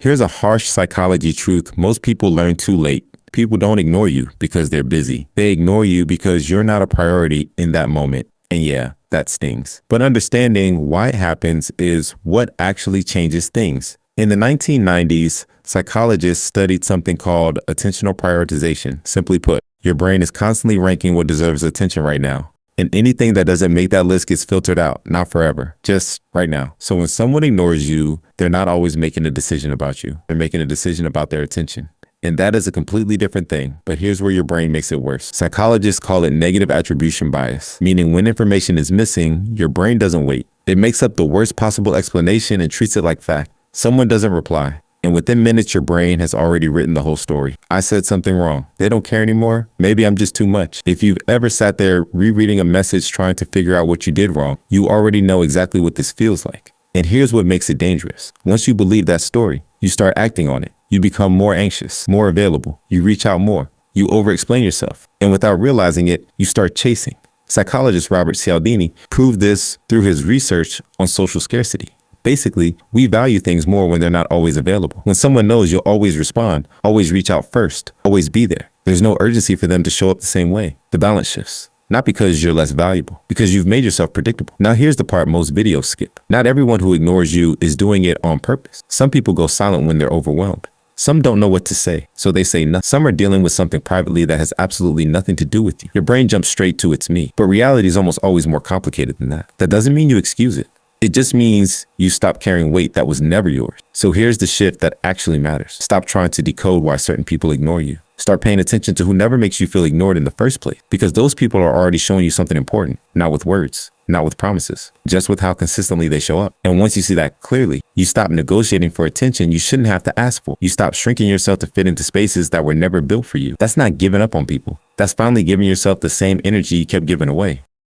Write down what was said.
Here's a harsh psychology truth most people learn too late. People don't ignore you because they're busy. They ignore you because you're not a priority in that moment. And yeah, that stings. But understanding why it happens is what actually changes things. In the 1990s, psychologists studied something called attentional prioritization. Simply put, your brain is constantly ranking what deserves attention right now. And anything that doesn't make that list gets filtered out, not forever, just right now. So when someone ignores you, they're not always making a decision about you. They're making a decision about their attention. And that is a completely different thing. But here's where your brain makes it worse. Psychologists call it negative attribution bias, meaning when information is missing, your brain doesn't wait. It makes up the worst possible explanation and treats it like fact. Someone doesn't reply, and within minutes, your brain has already written the whole story. I said something wrong. They don't care anymore. Maybe I'm just too much. If you've ever sat there rereading a message trying to figure out what you did wrong, you already know exactly what this feels like. And here's what makes it dangerous. Once you believe that story, you start acting on it. You become more anxious, more available. You reach out more. You over-explain yourself. And without realizing it, you start chasing. Psychologist Robert Cialdini proved this through his research on social scarcity. Basically, we value things more when they're not always available. When someone knows you'll always respond, always reach out first, always be there, there's no urgency for them to show up the same way. The balance shifts. Not because you're less valuable, because you've made yourself predictable. Now here's the part most videos skip. Not everyone who ignores you is doing it on purpose. Some people go silent when they're overwhelmed. Some don't know what to say, so they say nothing. Some are dealing with something privately that has absolutely nothing to do with you. Your brain jumps straight to it's me, but reality is almost always more complicated than that. That doesn't mean you excuse it. It just means you stop carrying weight that was never yours. So here's the shift that actually matters. Stop trying to decode why certain people ignore you. Start paying attention to who never makes you feel ignored in the first place, because those people are already showing you something important, not with words, not with promises, just with how consistently they show up. And once you see that clearly, you stop negotiating for attention you shouldn't have to ask for. You stop shrinking yourself to fit into spaces that were never built for you. That's not giving up on people. That's finally giving yourself the same energy you kept giving away.